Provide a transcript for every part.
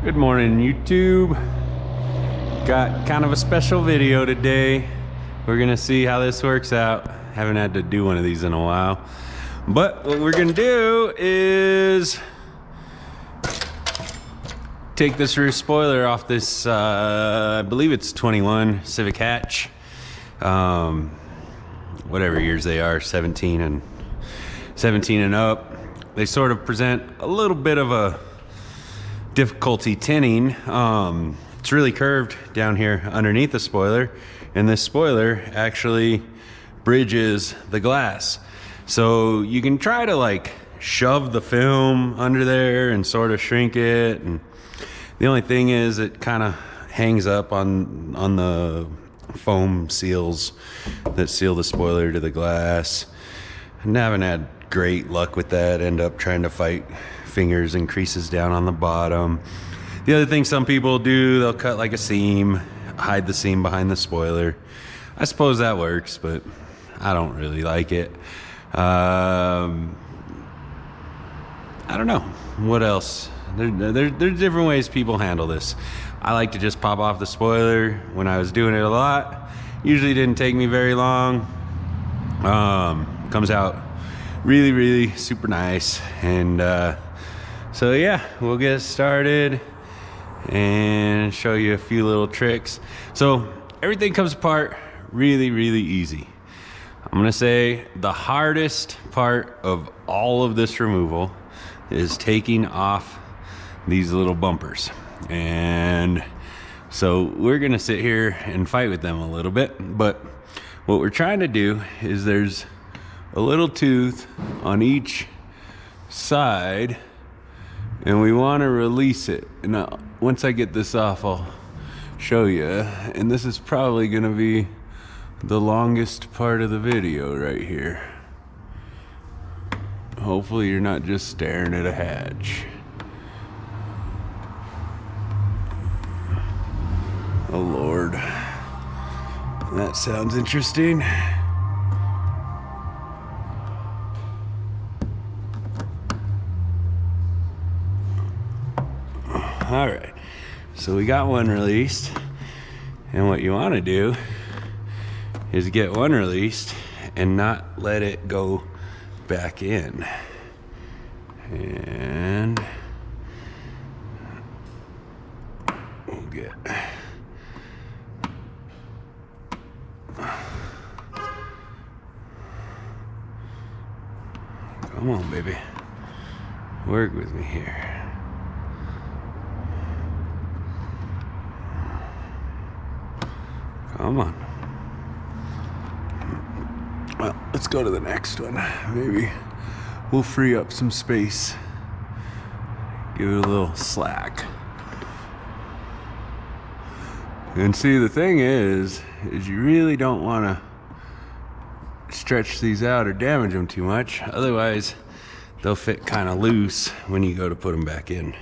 Good morning, YouTube. Got kind of a special video today. We're gonna see how this works out. Haven't had to do one of these in a while. But what we're gonna do is take this rear spoiler off this, I believe it's 21 Civic Hatch. Whatever years they are, 17 and up. They sort of present a little bit of a difficulty tinting. It's really curved down here underneath the spoiler, and this spoiler actually bridges the glass. So you can try to like shove the film under there and sort of shrink it, and the only thing is it kind of hangs up on the foam seals that seal the spoiler to the glass. And I haven't had great luck with that. End up trying to fight fingers and creases down on the bottom. The other thing some people do, they'll cut like a seam, hide the seam behind the spoiler. I suppose that works, but I don't really like it. I don't know what else. There's different ways people handle this. I like to just pop off the spoiler. When I was doing it a lot, usually didn't take me very long. Comes out really super nice. And so yeah, we'll get started and show you a few little tricks. So everything comes apart really easy. I'm gonna say the hardest part of all of this removal is taking off these little bumpers. And so we're gonna sit here and fight with them a little bit, but what we're trying to do is there's a little tooth on each side, and we want to release it. And once I get this off, I'll show you. And this is probably gonna be the longest part of the video right here. Hopefully you're not just staring at a hatch. Oh Lord, that sounds interesting. All right, so we got one released, and what you want to do is get one released and not let it go back in. And we'll get come on, baby. Work with me here. Come on. Well, let's go to the next one. Maybe we'll free up some space. Give it a little slack. And see, the thing is you really don't want to stretch these out or damage them too much. Otherwise, they'll fit kind of loose when you go to put them back in.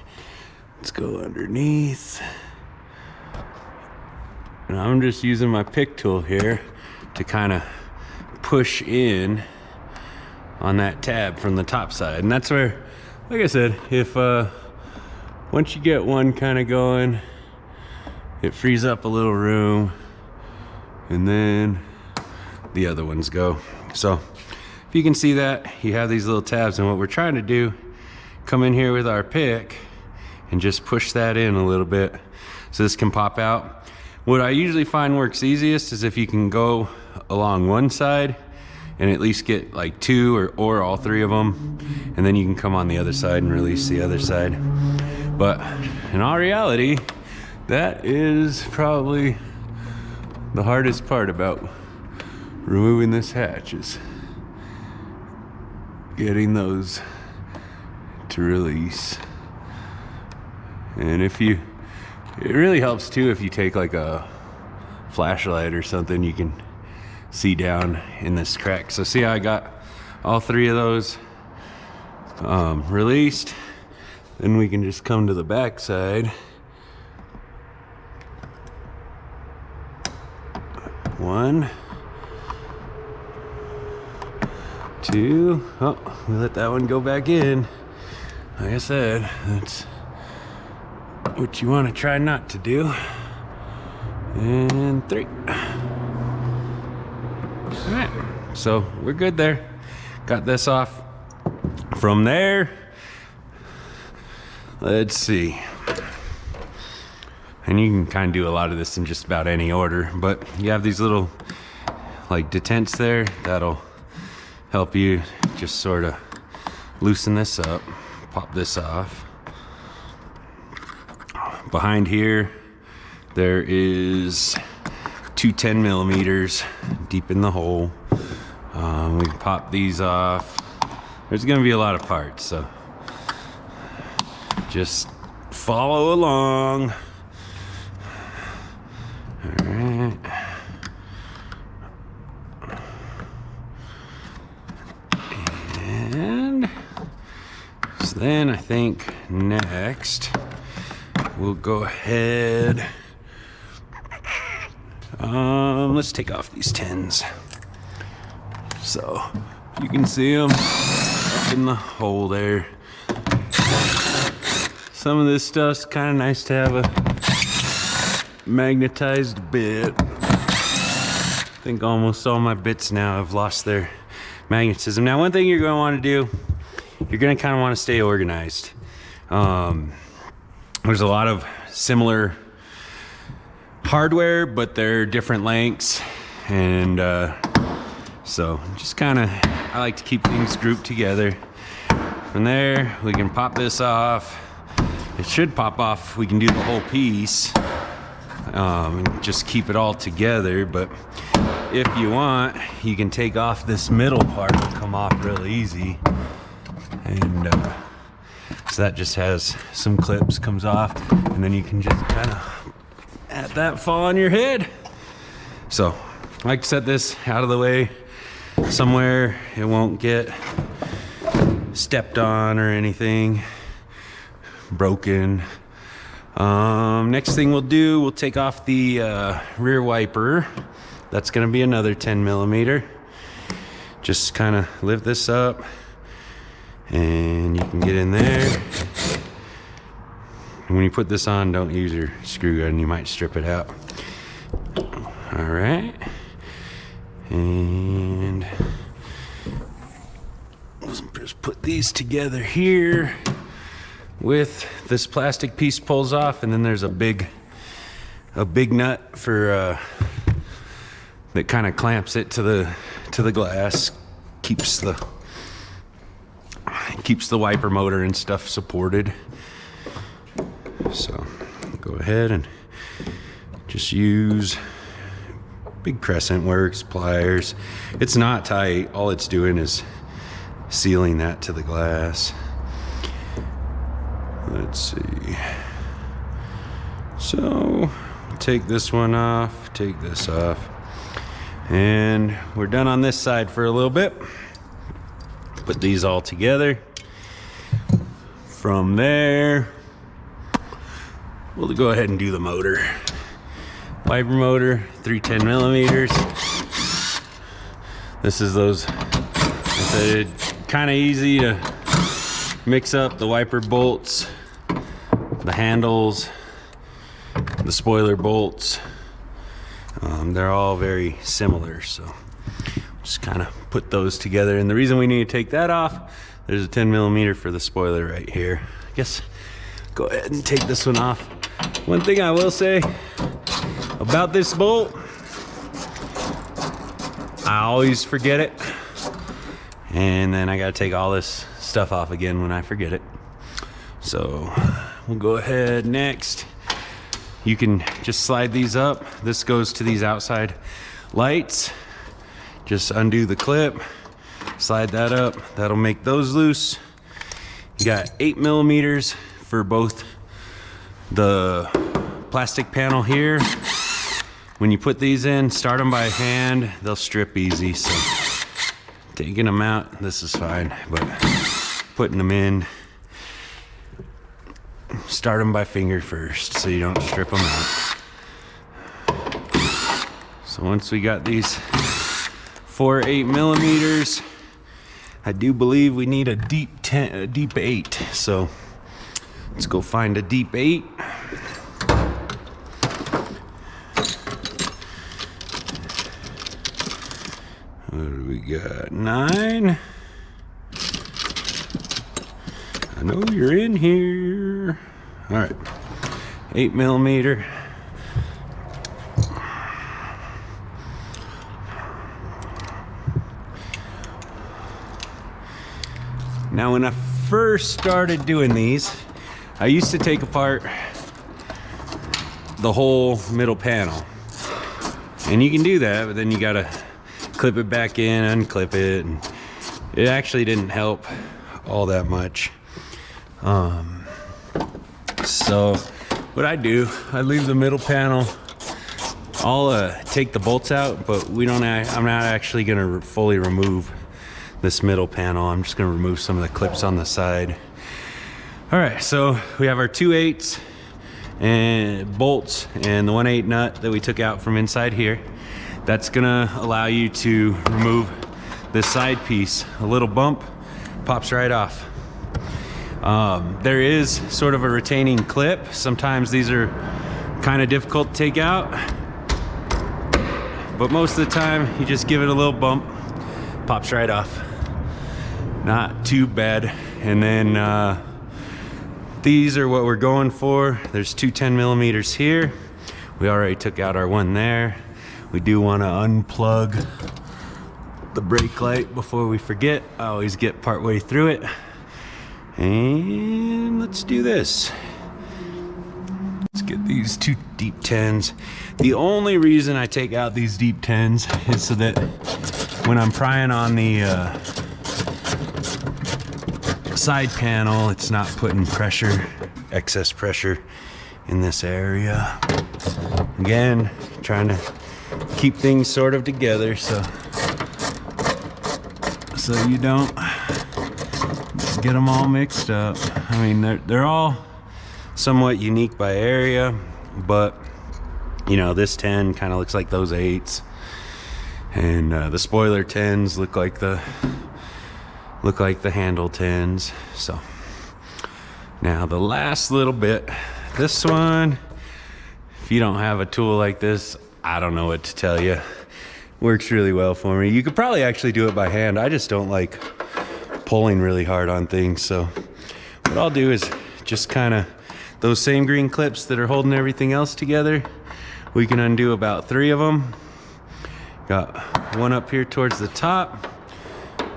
Let's go underneath. And I'm just using my pick tool here to kind of push in on that tab from the top side. And that's where, like I said, if once you get one kind of going, it frees up a little room, and then the other ones go. So if you can see that, you have these little tabs, and what we're trying to do, come in here with our pick and just push that in a little bit so this can pop out. What I usually find works easiest is if you can go along one side and at least get like two or all three of them, and then you can come on the other side and release the other side. But in all reality, that is probably the hardest part about removing this hatch, is getting those to release. And it really helps too if you take like a flashlight or something, you can see down in this crack. So see how I got all three of those released? Then we can just come to the back side. One, two. Oh, we let that one go back in. Like I said, it's which you want to try not to do. And 3. All right, so we're good there. Got this off. From there, let's see. And you can kind of do a lot of this in just about any order, but you have these little like detents there that'll help you just sort of loosen this up, pop this off. Behind here, there is 2 10mm deep in the hole. We can pop these off. There's gonna be a lot of parts, so just follow along. All right. And so then I think next we'll go ahead. Let's take off these tins. So you can see them up in the hole there. Some of this stuff's kind of nice to have a magnetized bit. I think almost all my bits now have lost their magnetism. Now, one thing you're going to want to do, you're going to kind of want to stay organized. There's a lot of similar hardware, but they're different lengths, and so just kind of, I like to keep things grouped together. From there, we can pop this off. It should pop off. We can do the whole piece and just keep it all together, but if you want, you can take off this middle part. It'll come off real easy, and so that just has some clips, comes off, and then you can just kind of let that fall on your head. So I like to set this out of the way somewhere it won't get stepped on or anything broken. Next thing we'll do, we'll take off the rear wiper. That's gonna be another 10mm. Just kind of lift this up and you can get in there. And when you put this on, don't use your screw gun, you might strip it out. All right. And let's just put these together here with this plastic piece pulls off, and then there's a big nut for that kind of clamps it to the glass, keeps the wiper motor and stuff supported. So go ahead and just use big crescent works, pliers. It's not tight. All it's doing is sealing that to the glass. Let's see. So take this one off, take this off, and we're done on this side for a little bit. Put these all together. From there, we'll go ahead and do the motor. Wiper motor, 3 10mm. This is those, it's kind of easy to mix up the wiper bolts, the handles, the spoiler bolts. They're all very similar, so just kind of put those together. And the reason we need to take that off, there's a 10mm for the spoiler right here. I guess go ahead and take this one off. One thing I will say about this bolt, I always forget it, and then I gotta take all this stuff off again when I forget it. So we'll go ahead next. You can just slide these up. This goes to these outside lights. Just undo the clip, slide that up. That'll make those loose. You got 8mm for both the plastic panel here. When you put these in, start them by hand. They'll strip easy, so taking them out, this is fine, but putting them in, start them by finger first so you don't strip them out. So once we got these 4 8mm, I do believe we need a deep 8. So let's go find a deep 8. What do we got? 9. I know you're in here. All right, 8mm. Now, when I first started doing these, I used to take apart the whole middle panel. And you can do that, but then you gotta clip it back in, unclip it, and it actually didn't help all that much. So what I do, I leave the middle panel. I'll take the bolts out, but I'm not actually gonna fully remove this middle panel. I'm just gonna remove some of the clips on the side. All right, so we have our 2/8 and bolts and the 1/8 nut that we took out from inside here. That's gonna allow you to remove this side piece. A little bump pops right off. There is sort of a retaining clip. Sometimes these are kind of difficult to take out, but most of the time you just give it a little bump, pops right off. Not too bad. And then these are what we're going for. There's two 10mm here. We already took out our one there. We do want to unplug the brake light before we forget. I always get part way through it. And let's do this. Let's get these two deep 10s. The only reason I take out these deep 10s is so that when I'm prying on the side panel, it's not putting pressure, excess pressure in this area. Again, trying to keep things sort of together so you don't get them all mixed up. I mean, they're all somewhat unique by area, but you know, this 10 kind of looks like those 8s, and the spoiler 10s look like the handle 10s. So now the last little bit, this one, if you don't have a tool like this, I don't know what to tell you. Works really well for me. You could probably actually do it by hand. I just don't like pulling really hard on things. So what I'll do is just kind of those same green clips that are holding everything else together, we can undo about 3 of them. Got one up here towards the top,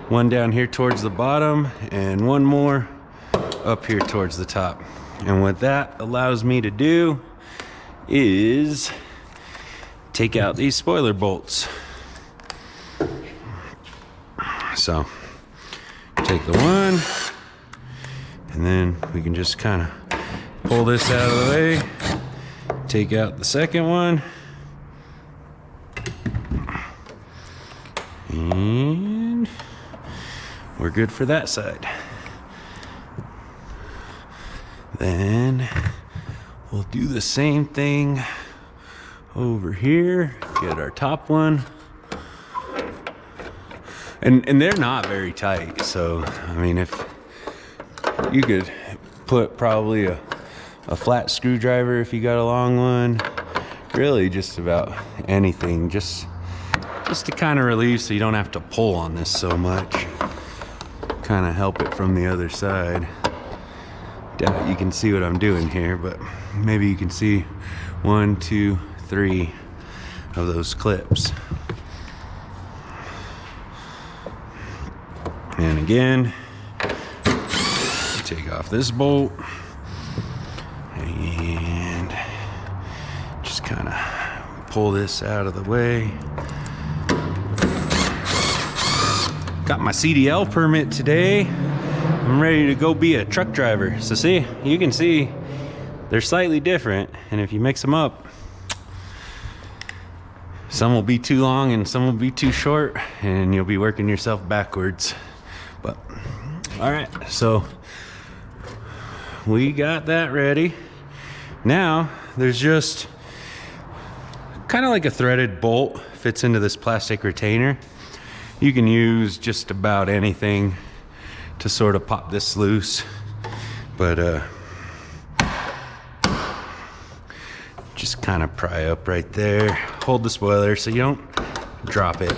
one down here towards the bottom, and one more up here towards the top. And what that allows me to do is take out these spoiler bolts. So take the one, and then we can just kind of pull this out of the way, take out the second one, and we're good for that side. Then we'll do the same thing over here, get our top one. And they're not very tight, so I mean, if you could put probably a flat screwdriver if you got a long one, really just about anything, just to kind of relieve so you don't have to pull on this so much, kind of help it from the other side. Doubt you can see what I'm doing here, but maybe you can see 1, 2, 3 of those clips. And again, take off this bolt and just kind of pull this out of the way. Got my CDL permit today. I'm ready to go be a truck driver. So see, you can see they're slightly different, and if you mix them up, some will be too long and some will be too short, and you'll be working yourself backwards. But all right, so we got that ready. Now there's just kind of like a threaded bolt fits into this plastic retainer. You can use just about anything to sort of pop this loose, but just kind of pry up right there, hold the spoiler so you don't drop it.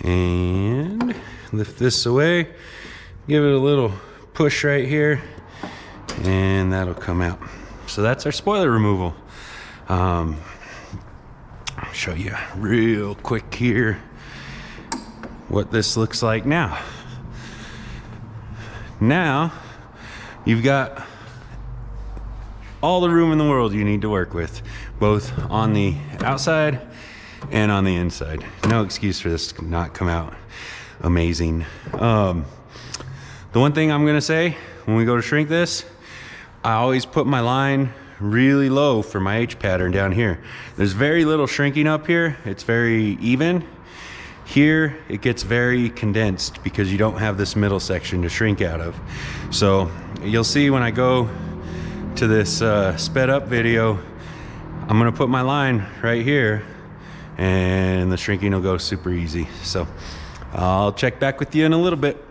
And lift this away, give it a little push right here, and that'll come out. So that's our spoiler removal. I'll show you real quick here what this looks like now. Now you've got all the room in the world you need to work with, both on the outside and on the inside. No excuse for this to not come out amazing. The one thing I'm gonna say when we go to shrink this, I always put my line really low for my H pattern down here. There's very little shrinking up here. It's very even. Here, it gets very condensed because you don't have this middle section to shrink out of. So you'll see when I go to this sped up video, I'm gonna put my line right here and the shrinking will go super easy. So I'll check back with you in a little bit.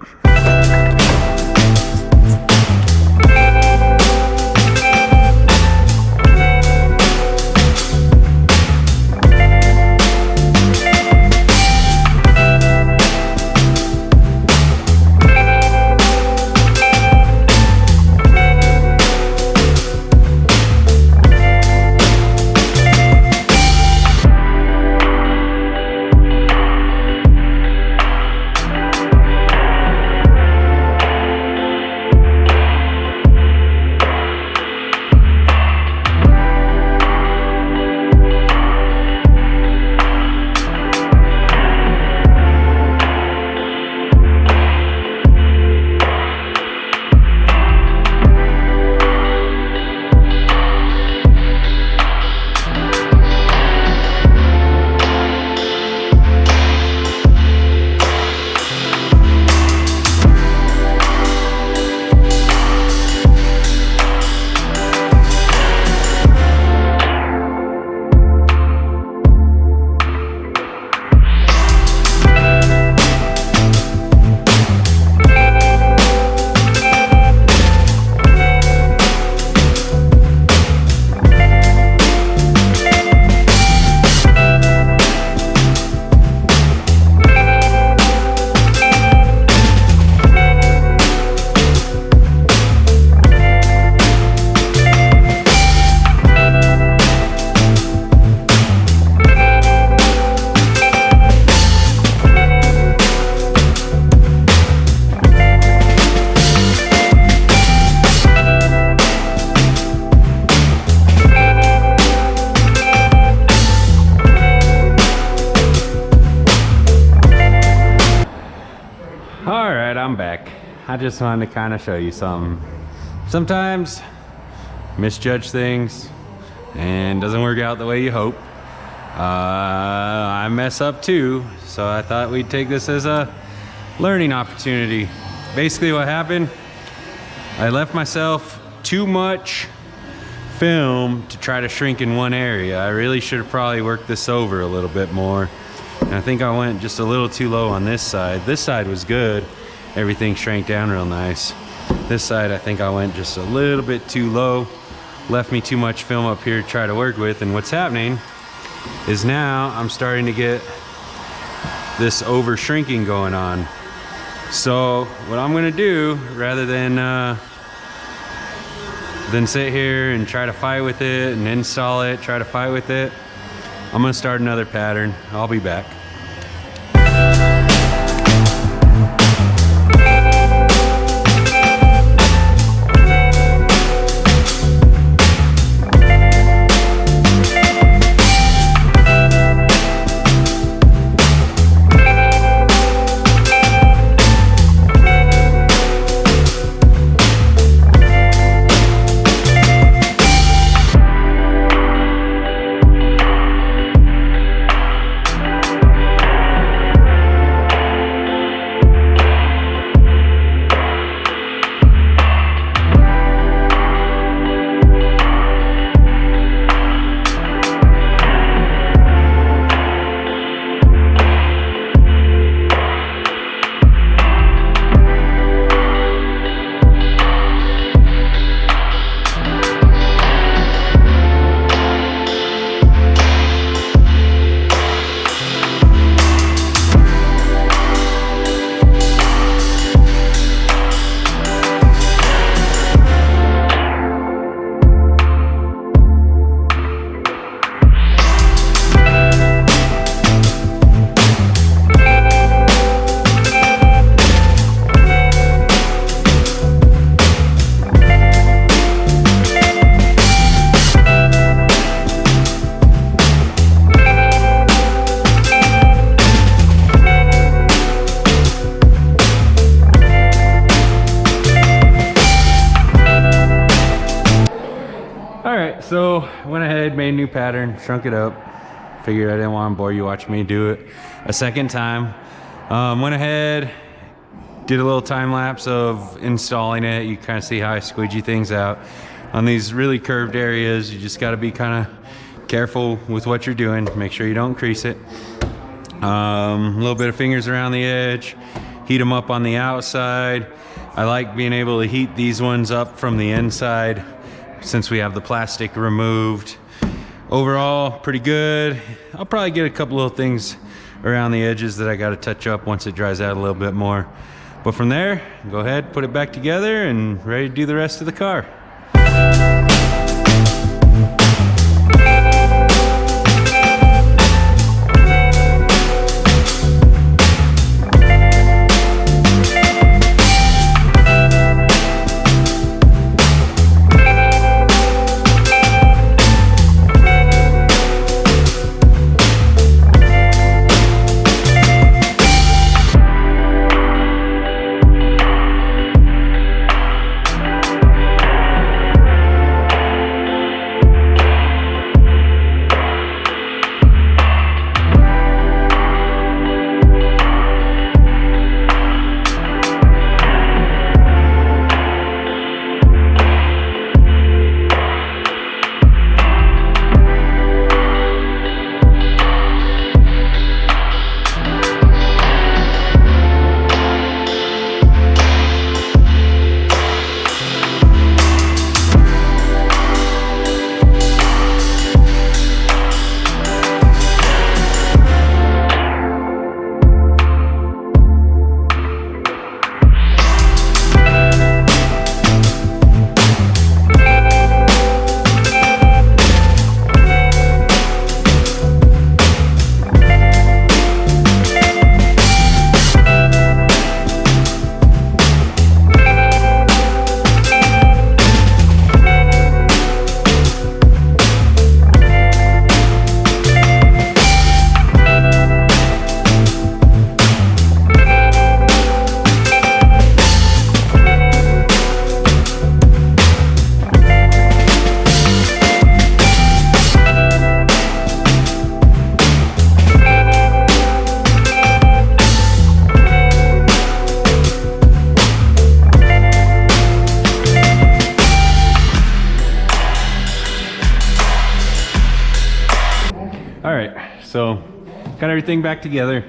I'm back. I just wanted to kind of show you something. Sometimes misjudge things and doesn't work out the way you hope. I mess up too, so I thought we'd take this as a learning opportunity. Basically what happened, I left myself too much film to try to shrink in one area. I really should have probably worked this over a little bit more. And I think I went just a little too low on this side. This side was good. Everything shrank down real nice. This side, I think I went just a little bit too low. Left me too much film up here to try to work with. And what's happening is now I'm starting to get this over shrinking going on. So what I'm gonna do, rather than sit here and try to fight with it and install it, try to fight with it, I'm gonna start another pattern. I'll be back. right, so went ahead, made a new pattern, shrunk it up. Figured I didn't want to bore you watching me do it a second time. Went ahead, did a little time lapse of installing it. You kind of see how I squeegee things out. On these really curved areas, you just got to be kind of careful with what you're doing. Make sure you don't crease it. A little bit of fingers around the edge, heat them up on the outside. I like being able to heat these ones up from the inside since we have the plastic removed. Overall, pretty good. I'll probably get a couple little things around the edges that I got to touch up once it dries out a little bit more. But from there, go ahead, put it back together and ready to do the rest of the car. All right, so got everything back together.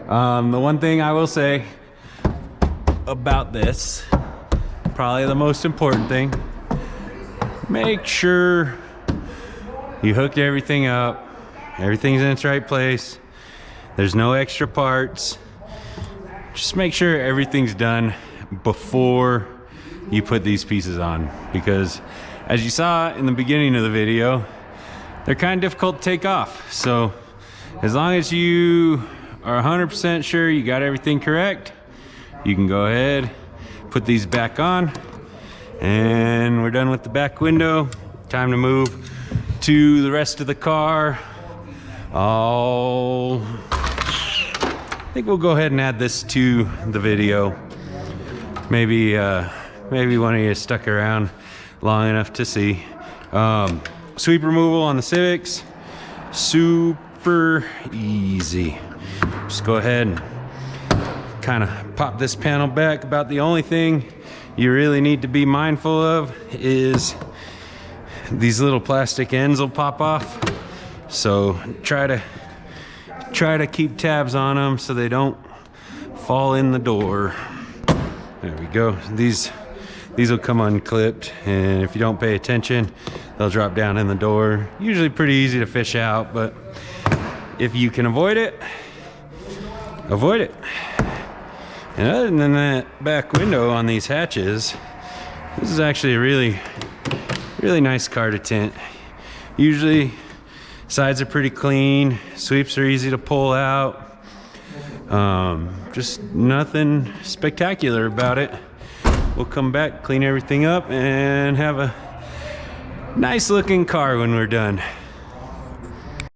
The one thing I will say about this, probably the most important thing, make sure you hooked everything up, everything's in its right place, there's no extra parts. Just make sure everything's done before you put these pieces on, because as you saw in the beginning of the video, they're kind of difficult to take off. So as long as you are 100% sure you got everything correct, you can go ahead, put these back on, and we're done with the back window. Time to move to the rest of the car. I think we'll go ahead and add this to the video. Maybe one of you stuck around long enough to see. Sweep removal on the Civics, super easy. Just go ahead and kind of pop this panel back. About the only thing you really need to be mindful of is these little plastic ends will pop off. So try to keep tabs on them so they don't fall in the door. There we go. These will come unclipped, and if you don't pay attention, they'll drop down in the door. Usually pretty easy to fish out, but if you can avoid it, avoid it. And other than that back window on these hatches, this is actually a really nice car to tint. Usually sides are pretty clean, sweeps are easy to pull out. Just nothing spectacular about it. We'll come back, clean everything up, and have a nice looking car when we're done.